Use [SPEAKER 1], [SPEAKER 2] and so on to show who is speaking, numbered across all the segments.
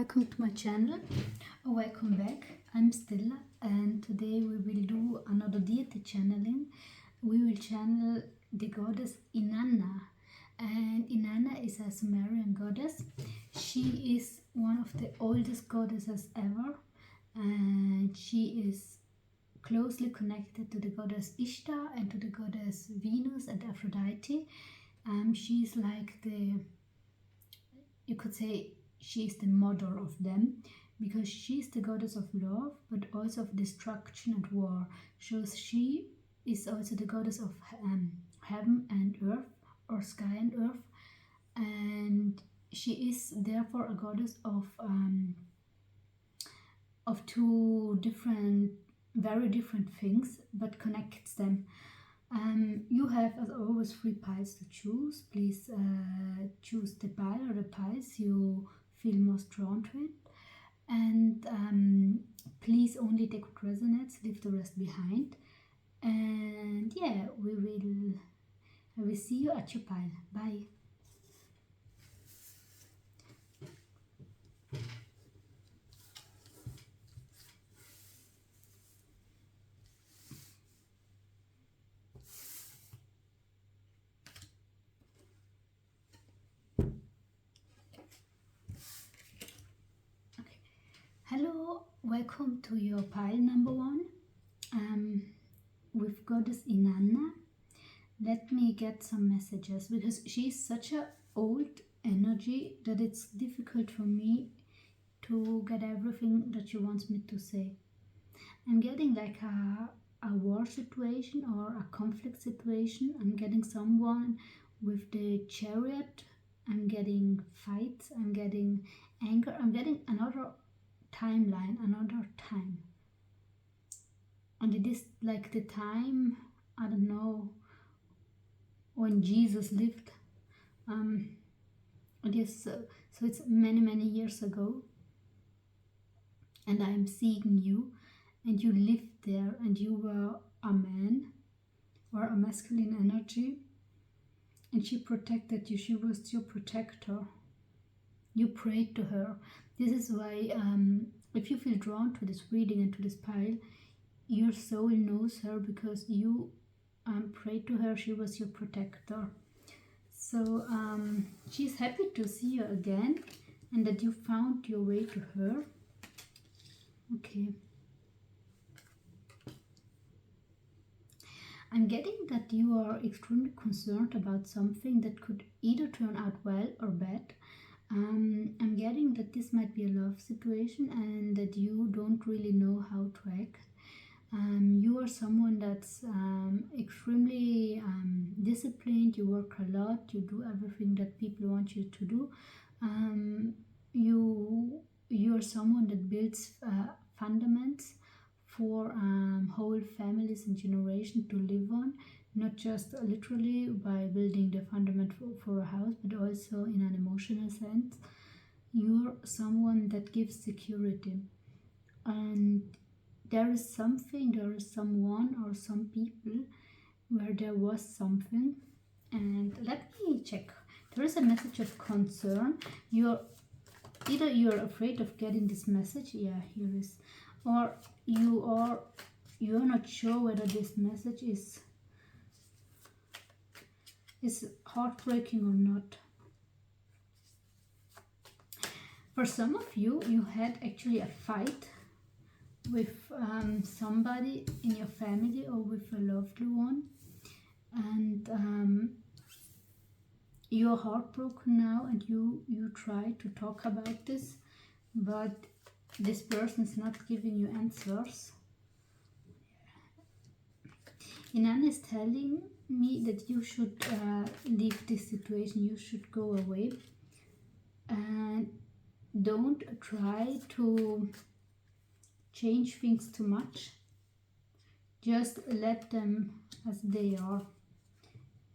[SPEAKER 1] welcome to my channel, or welcome back. I'm Stella, and today we will do another deity channeling. We will channel the goddess Inanna, and Inanna is a Sumerian goddess. She is one of the oldest goddesses ever, and she is closely connected to the goddess Ishtar and to the goddess Venus and Aphrodite. She's like you could say, she is the mother of them, because she is the goddess of love, but also of destruction and war. So she is also the goddess of heaven and earth, or sky and earth, and she is therefore a goddess of two different, very different things, but connects them. You have, as always, 3 piles to choose. Please choose the pile or the piles you feel most drawn to it, and please only take what resonates, leave the rest behind. And yeah, I will see you at your pile. Bye. Hello, welcome to your pile number 1 with goddess Inanna. Let me get some messages, because she's such a old energy that it's difficult for me to get everything that she wants me to say. I'm getting like a war situation or a conflict situation. I'm getting someone with the Chariot. I'm getting fights. I'm getting anger. I'm getting another timeline, another time, and it is like the time, I don't know, when Jesus lived. It is so it's many years ago, and I'm seeing you, and you lived there, and you were a man or a masculine energy, and she protected you. She was your protector. You prayed to her. This is why, if you feel drawn to this reading and to this pile, your soul knows her, because you prayed to her. She was your protector. So she's happy to see you again, and that you found your way to her. Okay. I'm getting that you are extremely concerned about something that could either turn out well or bad. I'm getting that this might be a love situation, and that you don't really know how to act. You are someone that's extremely disciplined. You work a lot. You do everything that people want you to do. You are someone that builds fundaments for whole families and generations to live on, not just literally by building the fundament for a house, but also in an emotional sense. You're someone that gives security, and there is someone or some people where there was something. And let me check. There is a message of concern. You're afraid of getting this message. Yeah, here is. Or you're not sure whether this message is heartbreaking or not. For some of you, you had actually a fight with somebody in your family or with a loved one, and you're heartbroken now, and you try to talk about this, but this person is not giving you answers. Inanna is telling me that you should leave this situation. You should go away, and don't try to change things too much. Just let them as they are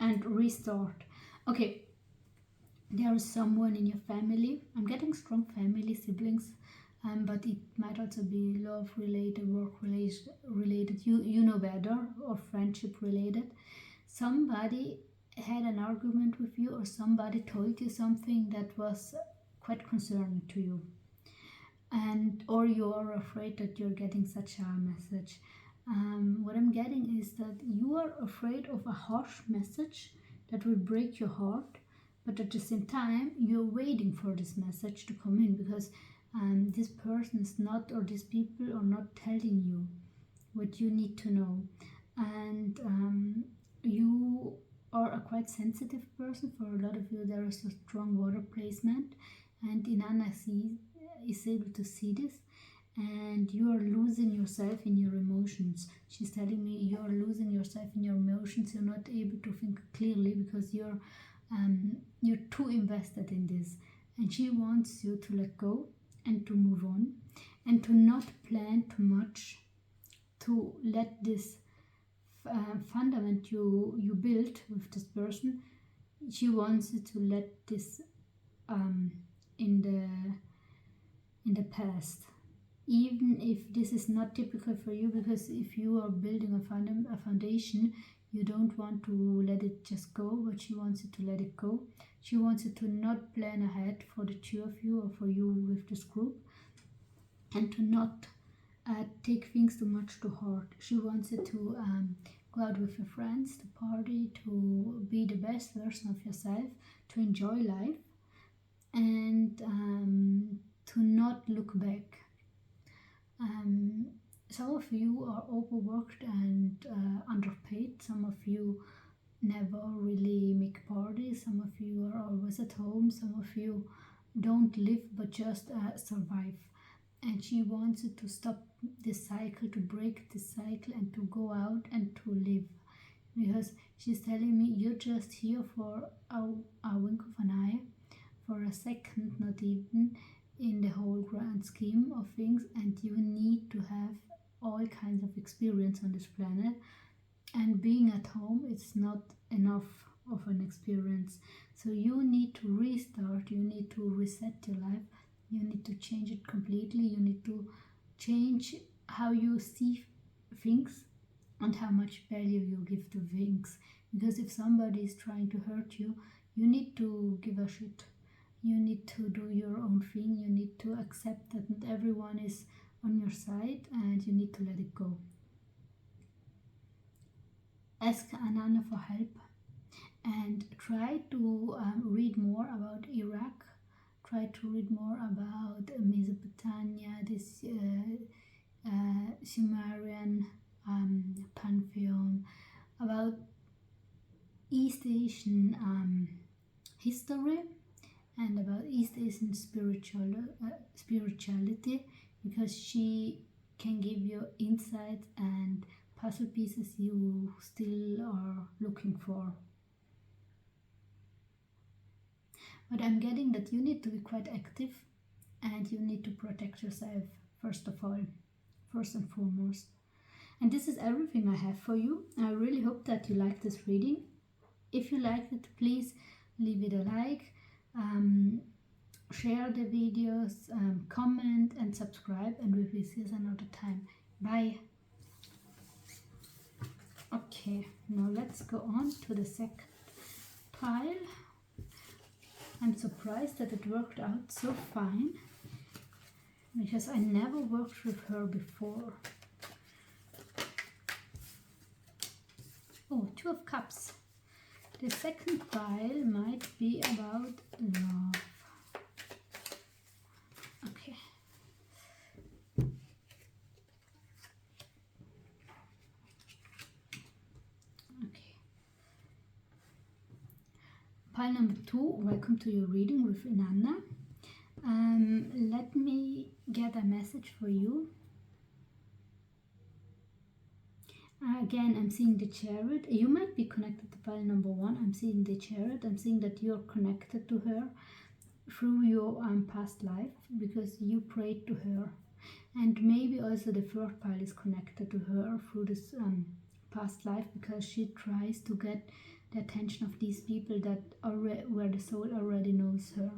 [SPEAKER 1] and restart. Okay, there is someone in your family. I'm getting strong family, siblings, but it might also be love related, work related, you know better, or friendship related. Somebody had an argument with you, or somebody told you something that was quite concerning to you. and or you are afraid that you're getting such a message. What I'm getting is that you are afraid of a harsh message that will break your heart, but at the same time you're waiting for this message to come in, because this person is not, or these people are not telling you what you need to know. And you are a quite sensitive person. For a lot of you there is a strong water placement, and Inanna is able to see this, and you are losing yourself in your emotions. She's telling me you are losing yourself in your emotions. You're not able to think clearly because you're too invested in this, and she wants you to let go and to move on and to not plan too much, to let this fundament you built with this person. She wants you to let this in the past, even if this is not typical for you, because if you are building a foundation, you don't want to let it just go, but she wants you to let it go. She wants you to not plan ahead for the two of you or for you with this group, and to not take things too much to heart. She wants you to go out with your friends, to party, to be the best version of yourself, to enjoy life, and to not look back. Some of you are overworked and underpaid. Some of you never really make parties. Some of you are always at home. Some of you don't live but just survive. And she wants you to stop this cycle, to break this cycle, and to go out and to live. Because she's telling me you're just here for a wink of an eye, for a second, not even, in the whole grand scheme of things, and you need to have all kinds of experience on this planet, and being at home is not enough of an experience. So you need to restart, you need to reset your life, you need to change it completely, you need to change how you see things and how much value you give to things. Because if somebody is trying to hurt you, you need to give a shit. You need to do your own thing. You need to accept that not everyone is on your side, and you need to let it go. Ask Inanna for help, and try to read more about Iraq. Try to read more about Mesopotamia, this Sumerian pantheon, about East Asian history, and about East Asian spirituality, because she can give you insights and puzzle pieces you still are looking for. But I'm getting that you need to be quite active, and you need to protect yourself first and foremost. And this is everything I have for you. I really hope that you like this reading. If you liked it, please leave it a like, share the videos, comment and subscribe, and we will see you another time. Bye. Okay, now let's go on to the second pile. I'm surprised that it worked out so fine, because I never worked with her before. Oh, Two of Cups. The second pile might be about love. Okay. Okay. Pile number 2, welcome to your reading with Inanna. Let me get a message for you. Again, I'm seeing the Chariot. You might be connected to pile number 1. I'm seeing the Chariot. I'm seeing that you're connected to her through your past life, because you prayed to her. And maybe also the third pile is connected to her through this past life, because she tries to get the attention of these people that where the soul already knows her.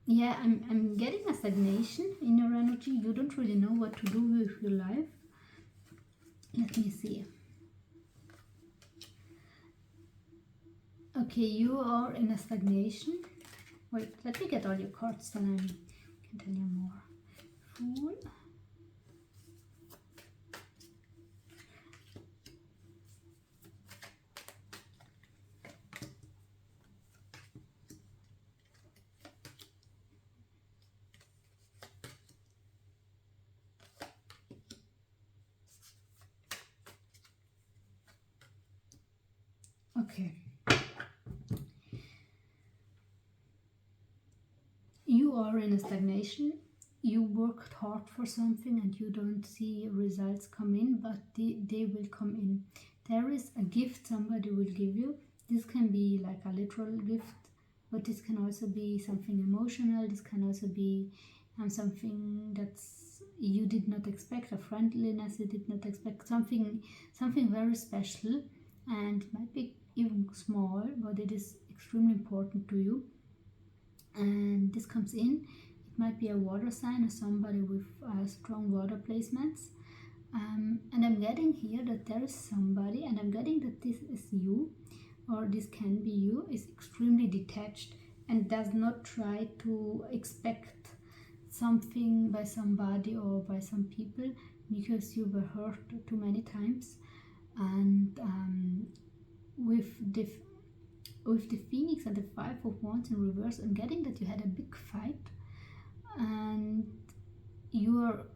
[SPEAKER 1] Yeah, I'm getting a stagnation in your energy. You don't really know what to do with your life. Let me see. Okay, you are in a stagnation. Wait, let me get all your cards, then I can tell you more. Fool. Okay. You are in a stagnation. You worked hard for something and you don't see results come in, but they will come in. There is a gift somebody will give you. This can be like a literal gift, but this can also be something emotional. This can also be something that's you did not expect, a friendliness you did not expect, something very special, and it might be even small, but it is extremely important to you. And this comes in. It might be a water sign or somebody with strong water placements. And I'm getting here that there is somebody, and I'm getting that this is you, or this can be you, is extremely detached and does not try to expect something by somebody or by some people, because you were hurt too many times. And with the Phoenix and the Five of Wands in reverse, I'm getting that you had a big fight and you are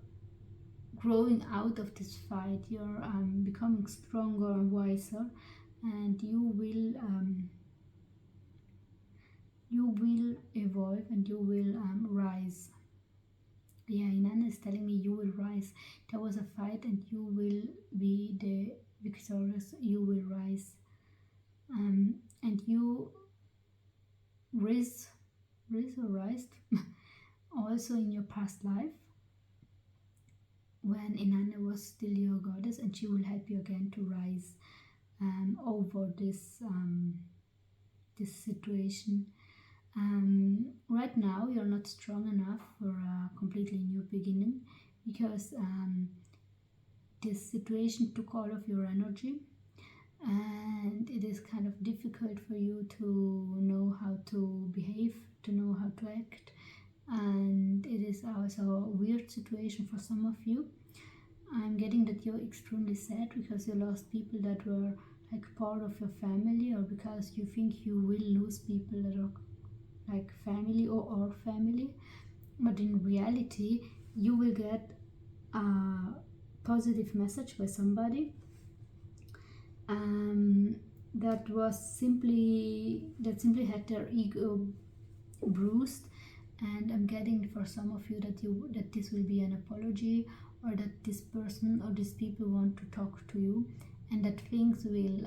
[SPEAKER 1] growing out of this fight. You're becoming stronger and wiser, and you will evolve and you will rise. Yeah, Inanna is telling me you will rise. There was a fight and you will be the victorious. You will rise. And you rise also in your past life when Inanna was still your goddess, and she will help you again to rise over this situation. Right now you're not strong enough for a completely new beginning, because this situation took all of your energy, and it is kind of difficult for you to know how to behave, to know how to act, and it is also a weird situation for some of you. I'm getting that you're extremely sad because you lost people that were like part of your family, or because you think you will lose people that are like family or our family. But in reality, you will get a positive message by somebody that simply had their ego bruised. And I'm getting for some of you that this will be an apology, or that this person or these people want to talk to you, and that things will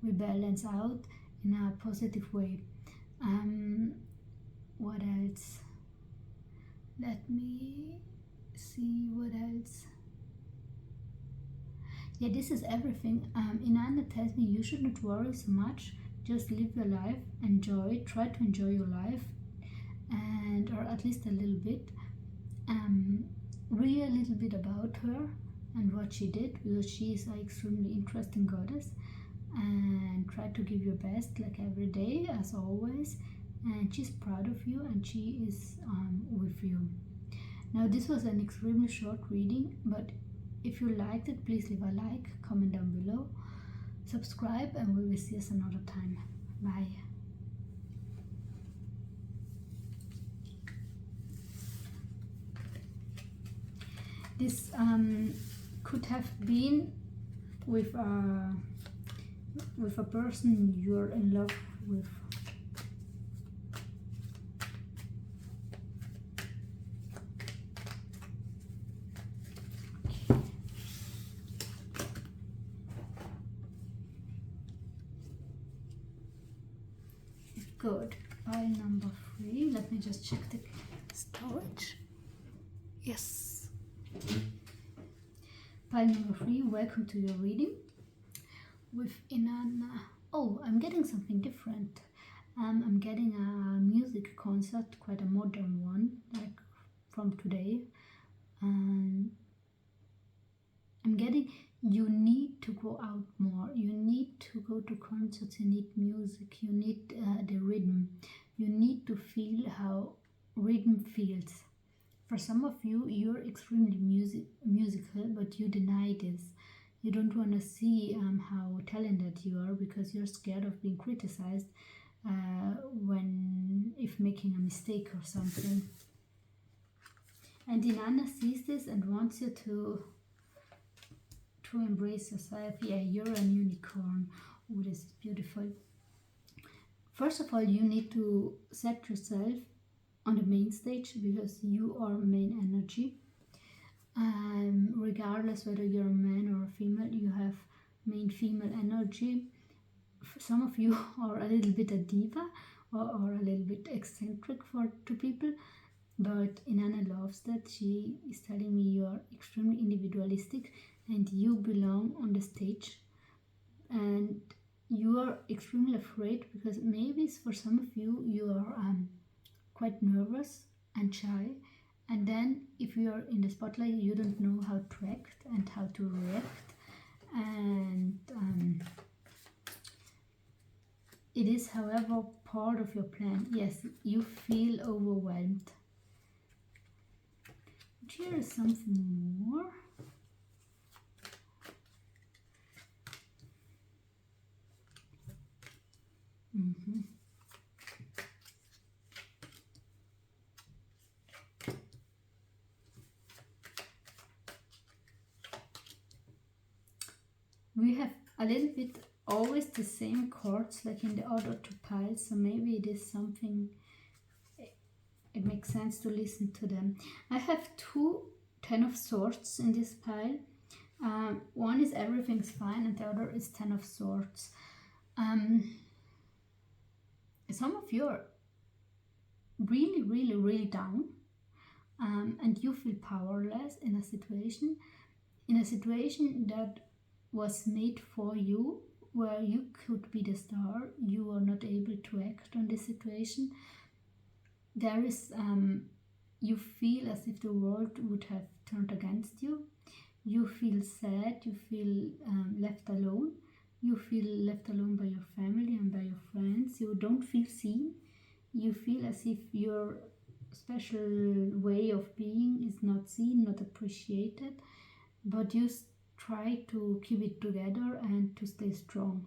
[SPEAKER 1] balance out in a positive way. What else? Let me see what else. Yeah, this is everything. Inanna tells me you should not worry so much. Just live your life, enjoy, try to enjoy your life, and or at least a little bit. Read a little bit about her and what she did, because she is an extremely interesting goddess. And try to give your best, like every day, as always. And she's proud of you, and she is with you. Now, this was an extremely short reading, but if you liked it, please leave a like, comment down below, subscribe, and we will see us another time. Bye. This could have been with a person you're in love with. Good. Pile number 3. Let me just check the storage. Yes. Pile number 3. Welcome to your reading with Inanna. Oh, I'm getting something different. I'm getting a music concert, quite a modern one, like from today. And I'm getting you need to go out more. You need to go to concerts. You need music. You need the rhythm. You need to feel how rhythm feels. For some of you, you're extremely musical, but you deny this. You don't want to see how talented you are because you're scared of being criticized if making a mistake or something. And Inanna sees this and wants you to embrace yourself. Yeah, you're a unicorn. Oh, this is beautiful. First of all, you need to set yourself on the main stage because you are main energy. Regardless whether you're a man or a female, you have main female energy. Some of you are a little bit a diva or a little bit eccentric to people, but Inanna loves that. She is telling me you are extremely individualistic and you belong on the stage, and you are extremely afraid because maybe for some of you, you are quite nervous and shy, and then if you are in the spotlight, you don't know how to act and how to react, and it is, however, part of your plan. Yes, you feel overwhelmed. But here is something more. We have a little bit always the same chords like in the other two piles, so maybe it is something, it makes sense to listen to them. I have two Ten of Swords in this pile. One is everything's fine and the other is Ten of Swords. Some of you are really down, and you feel powerless in a situation that was made for you, where you could be the star. You are not able to act on this situation. There is you feel as if the world would have turned against you. You feel sad, you feel left alone. You feel left alone by your family and by your friends. You don't feel seen. You feel as if your special way of being is not seen, not appreciated, but you try to keep it together and to stay strong.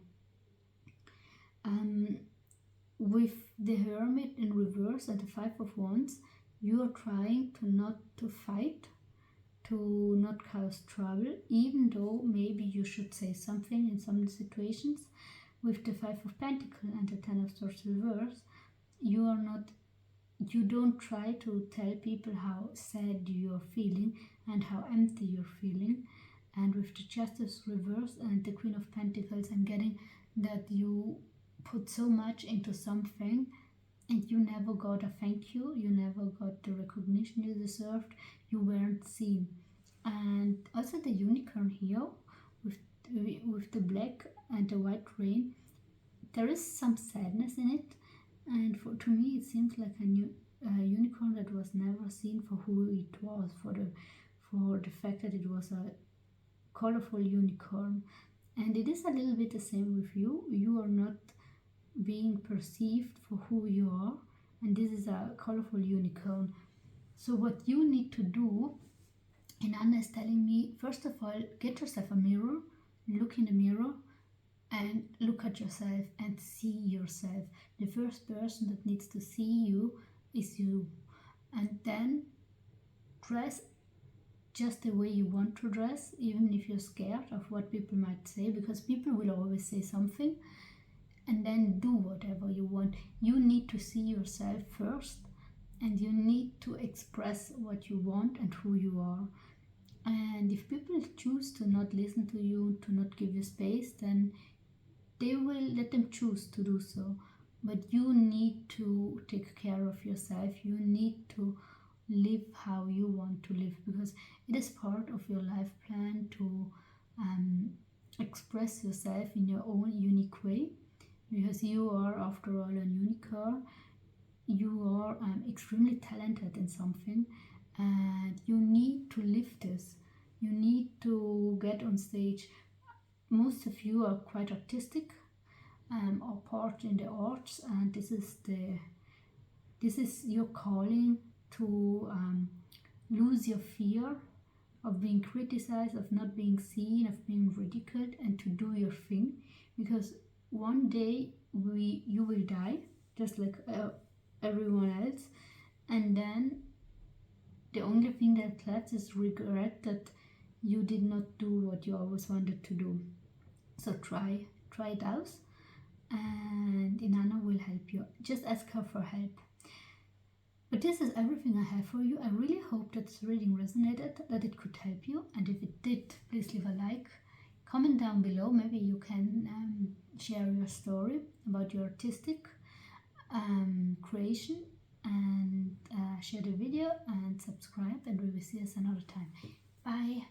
[SPEAKER 1] With the Hermit in reverse and the Five of Wands, you are trying to not to fight, to not cause trouble, even though maybe you should say something in some situations. With the Five of Pentacles and the Ten of Swords reverse, you don't try to tell people how sad you are feeling and how empty you're feeling. And with the Justice reverse and the Queen of Pentacles, I'm getting that you put so much into something and you never got a thank you, you never got the recognition you deserved, you weren't seen. And also the Unicorn here with the black and the white rain, there is some sadness in it, and to me it seems like a unicorn that was never seen for who it was, for the fact that it was a colorful unicorn. And it is a little bit the same with you. You are not being perceived for who you are, and this is a colorful unicorn. So what you need to do, and Anna is telling me, first of all, get yourself a mirror, look in the mirror and look at yourself and see yourself. The first person that needs to see you is you. And then dress just the way you want to dress, even if you're scared of what people might say, because people will always say something. And then do whatever you want. You need to see yourself first, and you need to express what you want and who you are. And if people choose to not listen to you, to not give you space, then they will let them choose to do so. But you need to take care of yourself. You need to live how you want to live, because it is part of your life plan to express yourself in your own unique way. Because you are, after all, a unicorn. You are extremely talented in something, and you need to live this. You need to get on stage. Most of you are quite artistic or part in the arts, and this is the This is your calling to lose your fear of being criticized, of not being seen, of being ridiculed, and to do your thing, because one day you will die just like everyone else, and then the only thing that left is regret that you did not do what you always wanted to do. So try it out, and Inanna will help you. Just ask her for help. But this is everything I have for you. I really hope that this reading resonated, that it could help you, and if it did, please leave a like. Comment down below. Maybe you can share your story about your artistic creation, and share the video and subscribe, and we will see us another time. Bye.